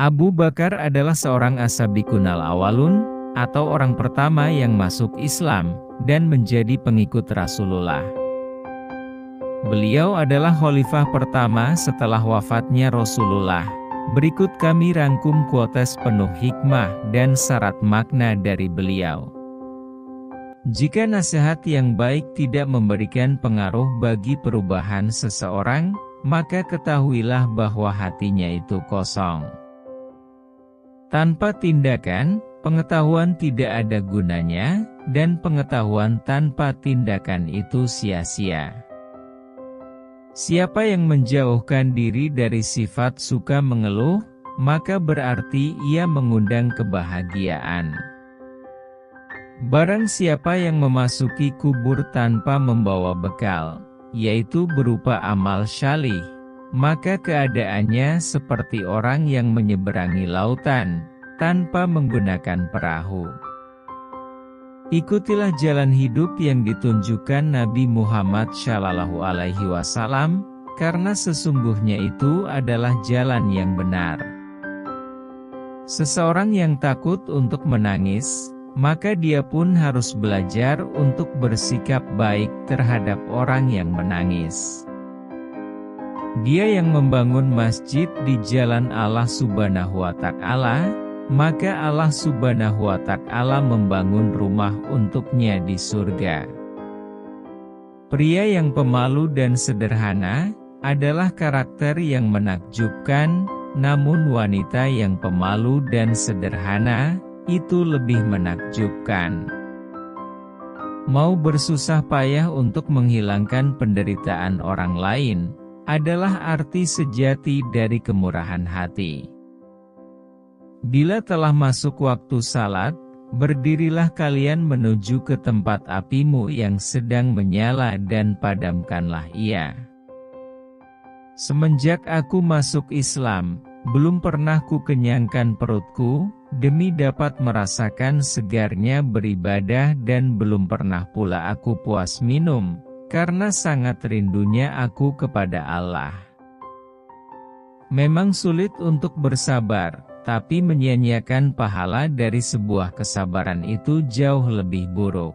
Abu Bakar adalah seorang as-sabiqunal awwalun, atau orang pertama yang masuk Islam, dan menjadi pengikut Rasulullah. Beliau adalah khalifah pertama setelah wafatnya Rasulullah. Berikut kami rangkum kuotes penuh hikmah dan syarat makna dari beliau. Jika nasihat yang baik tidak memberikan pengaruh bagi perubahan seseorang, maka ketahuilah bahwa hatinya itu kosong. Tanpa tindakan, pengetahuan tidak ada gunanya, dan pengetahuan tanpa tindakan itu sia-sia. Siapa yang menjauhkan diri dari sifat suka mengeluh, maka berarti ia mengundang kebahagiaan. Barang siapa yang memasuki kubur tanpa membawa bekal, yaitu berupa amal syalih, maka keadaannya seperti orang yang menyeberangi lautan, tanpa menggunakan perahu. Ikutilah jalan hidup yang ditunjukkan Nabi Muhammad SAW, karena sesungguhnya itu adalah jalan yang benar. Seseorang yang takut untuk menangis, maka dia pun harus belajar untuk bersikap baik terhadap orang yang menangis. Dia yang membangun masjid di jalan Allah Subhanahu wa Ta'ala, maka Allah Subhanahu wa Ta'ala membangun rumah untuknya di surga. Pria yang pemalu dan sederhana adalah karakter yang menakjubkan, namun wanita yang pemalu dan sederhana itu lebih menakjubkan. Mau bersusah payah untuk menghilangkan penderitaan orang lain adalah arti sejati dari kemurahan hati. Bila telah masuk waktu salat, berdirilah kalian menuju ke tempat apimu yang sedang menyala dan padamkanlah ia. Semenjak aku masuk Islam, belum pernah ku kenyangkan perutku, demi dapat merasakan segarnya beribadah, dan belum pernah pula aku puas minum, karena sangat rindunya aku kepada Allah. Memang sulit untuk bersabar, tapi menyia-nyiakan pahala dari sebuah kesabaran itu jauh lebih buruk.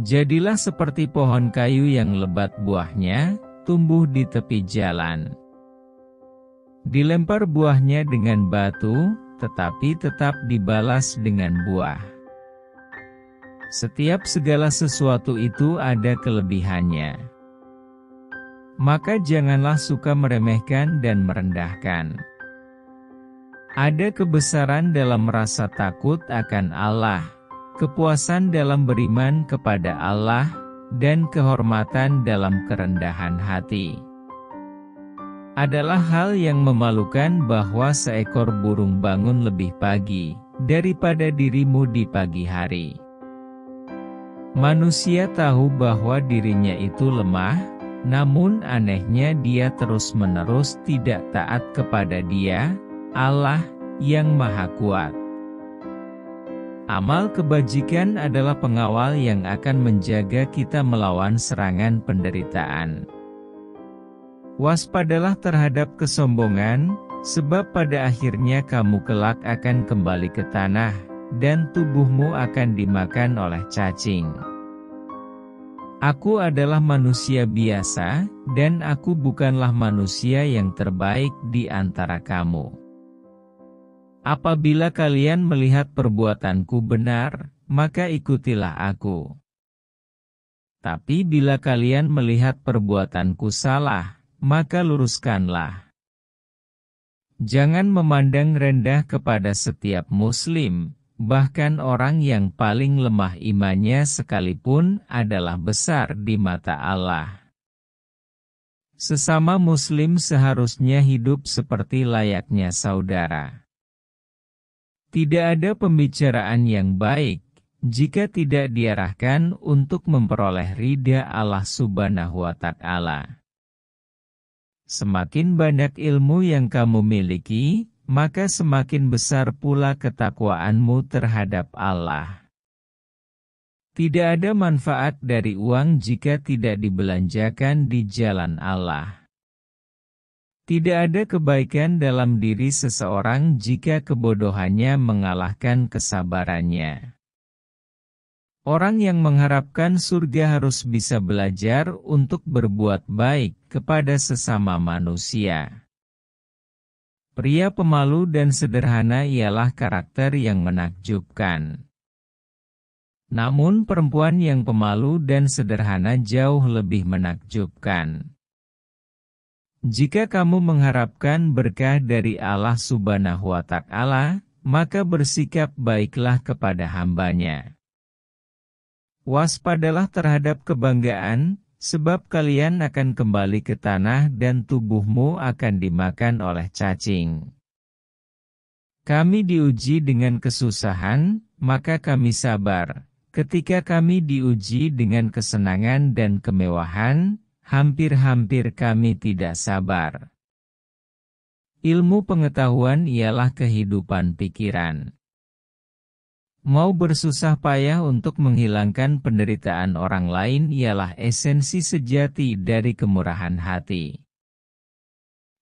Jadilah seperti pohon kayu yang lebat buahnya, tumbuh di tepi jalan. Dilempar buahnya dengan batu, tetapi tetap dibalas dengan buah. Setiap segala sesuatu itu ada kelebihannya. Maka janganlah suka meremehkan dan merendahkan. Ada kebesaran dalam rasa takut akan Allah, kepuasan dalam beriman kepada Allah, dan kehormatan dalam kerendahan hati. Adalah hal yang memalukan bahwa seekor burung bangun lebih pagi daripada dirimu di pagi hari. Manusia tahu bahwa dirinya itu lemah, namun anehnya dia terus-menerus tidak taat kepada Dia, Allah, yang Maha Kuat. Amal kebajikan adalah pengawal yang akan menjaga kita melawan serangan penderitaan. Waspadalah terhadap kesombongan, sebab pada akhirnya kamu kelak akan kembali ke tanah, dan tubuhmu akan dimakan oleh cacing. Aku adalah manusia biasa, dan aku bukanlah manusia yang terbaik di antara kamu. Apabila kalian melihat perbuatanku benar, maka ikutilah aku. Tapi bila kalian melihat perbuatanku salah, maka luruskanlah. Jangan memandang rendah kepada setiap muslim, bahkan orang yang paling lemah imannya sekalipun adalah besar di mata Allah. Sesama muslim seharusnya hidup seperti layaknya saudara. Tidak ada pembicaraan yang baik jika tidak diarahkan untuk memperoleh ridha Allah Subhanahu wa Ta'ala. Semakin banyak ilmu yang kamu miliki, maka semakin besar pula ketakwaanmu terhadap Allah. Tidak ada manfaat dari uang jika tidak dibelanjakan di jalan Allah. Tidak ada kebaikan dalam diri seseorang jika kebodohannya mengalahkan kesabarannya. Orang yang mengharapkan surga harus bisa belajar untuk berbuat baik kepada sesama manusia. Pria pemalu dan sederhana ialah karakter yang menakjubkan. Namun perempuan yang pemalu dan sederhana jauh lebih menakjubkan. Jika kamu mengharapkan berkah dari Allah Subhanahu wa Ta'ala, maka bersikap baiklah kepada hamba-Nya. Waspadalah terhadap kebanggaan, sebab kalian akan kembali ke tanah dan tubuhmu akan dimakan oleh cacing. Kami diuji dengan kesusahan, maka kami sabar. Ketika kami diuji dengan kesenangan dan kemewahan, hampir-hampir kami tidak sabar. Ilmu pengetahuan ialah kehidupan pikiran. Mau bersusah payah untuk menghilangkan penderitaan orang lain ialah esensi sejati dari kemurahan hati.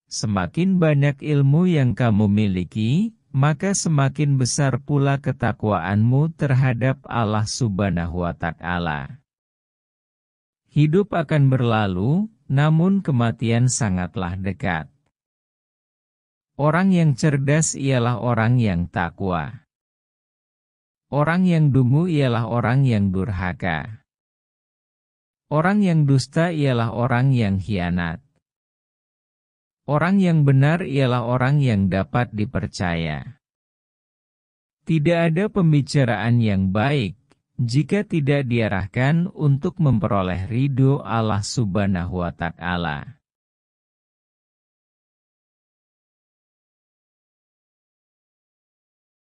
Semakin banyak ilmu yang kamu miliki, maka semakin besar pula ketakwaanmu terhadap Allah Subhanahu wa Ta'ala. Hidup akan berlalu, namun kematian sangatlah dekat. Orang yang cerdas ialah orang yang takwa. Orang yang dungu ialah orang yang durhaka. Orang yang dusta ialah orang yang khianat. Orang yang benar ialah orang yang dapat dipercaya. Tidak ada pembicaraan yang baik jika tidak diarahkan untuk memperoleh ridho Allah Subhanahu wa Ta'ala.